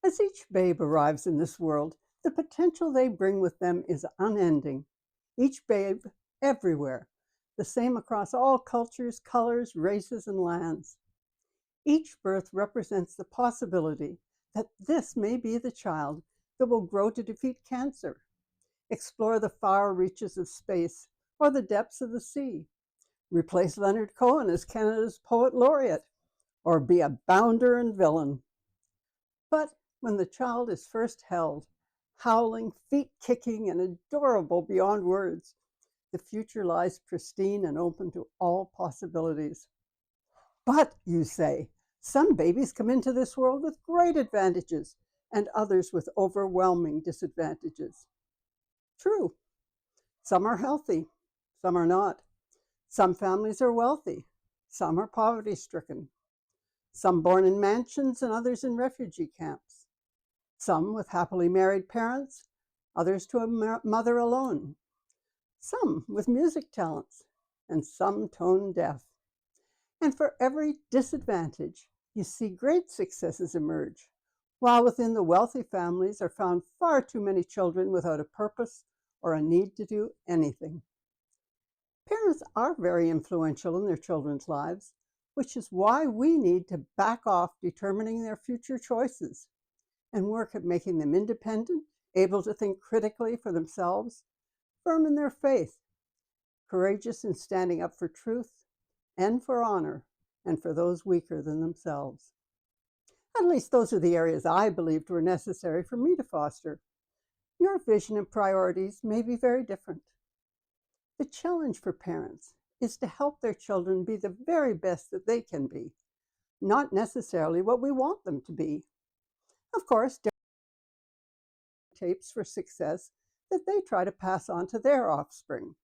As each babe arrives in this world, the potential they bring with them is unending. Each babe, everywhere, the same across all cultures, colors, races, and lands. Each birth represents the possibility that this may be the child that will grow to defeat cancer, explore the far reaches of space or the depths of the sea, replace Leonard Cohen as Canada's poet laureate, or be a bounder and villain. But when the child is first held, howling, feet kicking, and adorable beyond words, the future lies pristine and open to all possibilities. But, you say, some babies come into this world with great advantages and others with overwhelming disadvantages. True. Some are healthy, some are not. Some families are wealthy, some are poverty stricken. Some born in mansions and others in refugee camps. Some with happily married parents, others to a mother alone. Some with music talents, and some tone deaf. And for every disadvantage, you see great successes emerge, while within the wealthy families are found far too many children without a purpose or a need to do anything. Parents are very influential in their children's lives, which is why we need to back off determining their future choices and work at making them independent, able to think critically for themselves, firm in their faith, courageous in standing up for truth and for honor and for those weaker than themselves. At least those are the areas I believed were necessary for me to foster. Your vision and priorities may be very different. The challenge for parents is to help their children be the very best that they can be, not necessarily what we want them to be. Of course, tapes for success that they try to pass on to their offspring.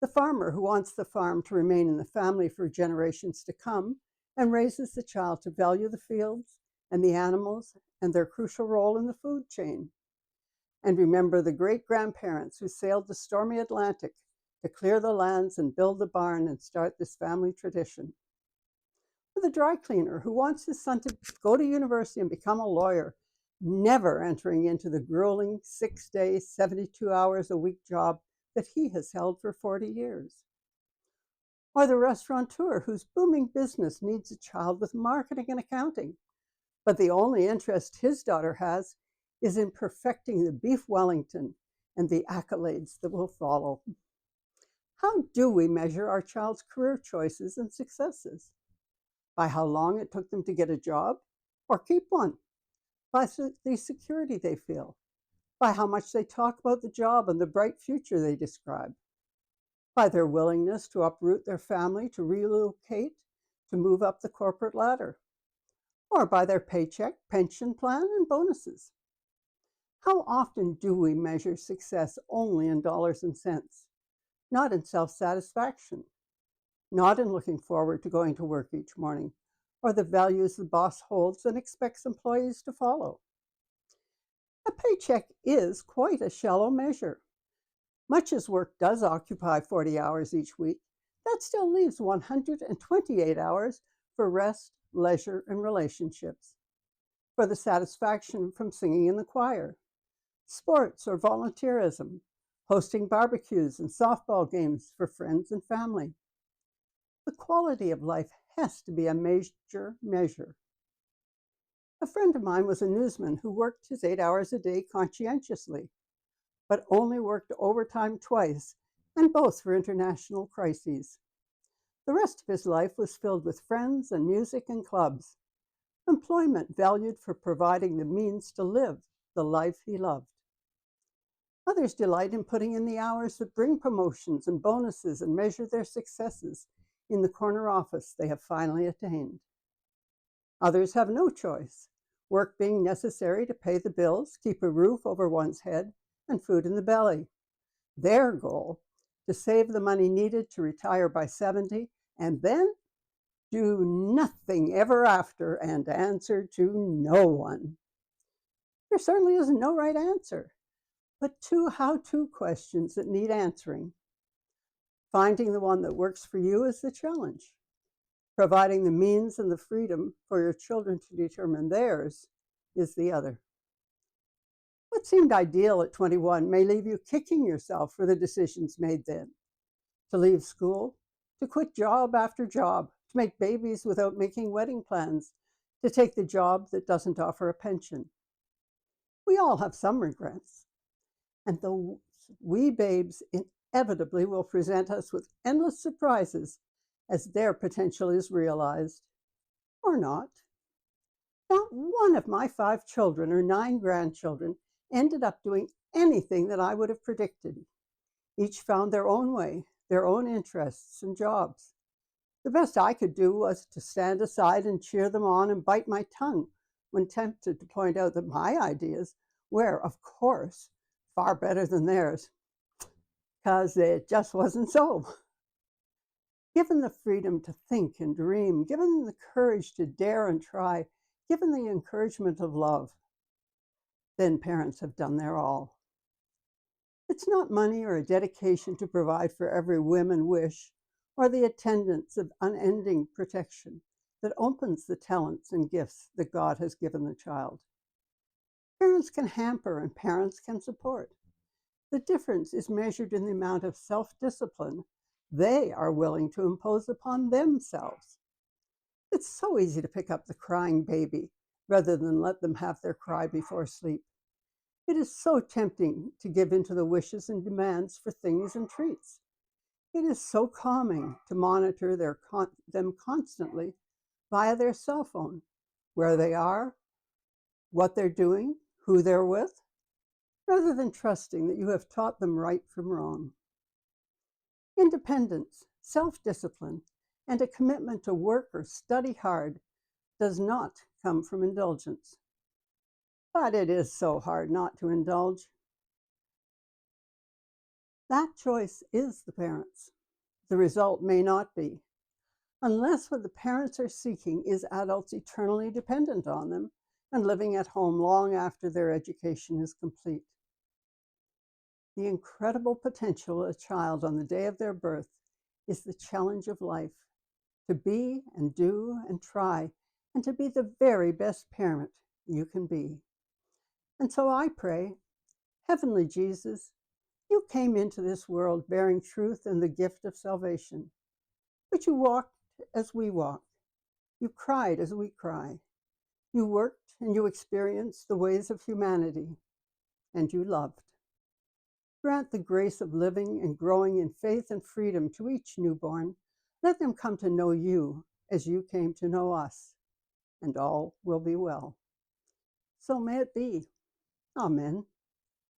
The farmer who wants the farm to remain in the family for generations to come and raises the child to value the fields and the animals and their crucial role in the food chain. And remember the great-grandparents who sailed the stormy Atlantic to clear the lands and build the barn and start this family tradition. Or the dry cleaner who wants his son to go to university and become a lawyer, never entering into the grueling 6-day, 72 hours a week job that he has held for 40 years. Or the restaurateur whose booming business needs a child with marketing and accounting, but the only interest his daughter has is in perfecting the beef Wellington and the accolades that will follow. How do we measure our child's career choices and successes? By how long it took them to get a job or keep one? By the security they feel? By how much they talk about the job and the bright future they describe? By their willingness to uproot their family, to relocate, to move up the corporate ladder? Or by their paycheck, pension plan, and bonuses? How often do we measure success only in dollars and cents, not in self-satisfaction, not in looking forward to going to work each morning, or the values the boss holds and expects employees to follow? A paycheck is quite a shallow measure. Much as work does occupy 40 hours each week, that still leaves 128 hours for rest, leisure, and relationships, for the satisfaction from singing in the choir, sports or volunteerism, hosting barbecues and softball games for friends and family. The quality of life has to be a major measure. A friend of mine was a newsman who worked his 8 hours a day conscientiously, but only worked overtime twice, and both for international crises. The rest of his life was filled with friends and music and clubs, employment valued for providing the means to live the life he loved. Others delight in putting in the hours that bring promotions and bonuses and measure their successes in the corner office they have finally attained. Others have no choice, work being necessary to pay the bills, keep a roof over one's head, and food in the belly. Their goal, to save the money needed to retire by 70 and then do nothing ever after and answer to no one. There certainly is no right answer, but two how-to questions that need answering. Finding the one that works for you is the challenge. Providing the means and the freedom for your children to determine theirs is the other. What seemed ideal at 21 may leave you kicking yourself for the decisions made then. To leave school, to quit job after job, to make babies without making wedding plans, to take the job that doesn't offer a pension. We all have some regrets, and those wee babes inevitably will present us with endless surprises as their potential is realized. Or not. Not one of my 5 children or 9 grandchildren ended up doing anything that I would have predicted. Each found their own way, their own interests and jobs. The best I could do was to stand aside and cheer them on and bite my tongue when tempted to point out that my ideas were, of course, far better than theirs, because it just wasn't so. Given the freedom to think and dream, given the courage to dare and try, given the encouragement of love, then parents have done their all. It's not money or a dedication to provide for every whim and wish, or the attendance of unending protection that opens the talents and gifts that God has given the child. Parents can hamper and parents can support. The difference is measured in the amount of self-discipline they are willing to impose upon themselves. It's so easy to pick up the crying baby rather than let them have their cry before sleep. It is so tempting to give in to the wishes and demands for things and treats. It is so calming to monitor them constantly via their cell phone, where they are, what they're doing, who they're with, rather than trusting that you have taught them right from wrong. Independence, self-discipline, and a commitment to work or study hard does not come from indulgence. But it is so hard not to indulge. That choice is the parents'. The result may not be, unless what the parents are seeking is adults eternally dependent on them and living at home long after their education is complete. The incredible potential of a child on the day of their birth is the challenge of life, to be and do and try, and to be the very best parent you can be. And so I pray, Heavenly Jesus, you came into this world bearing truth and the gift of salvation, but you walked as we walk. You cried as we cry. You worked and you experienced the ways of humanity, and you loved. Grant the grace of living and growing in faith and freedom to each newborn. Let them come to know you as you came to know us, and all will be well. So may it be. Amen.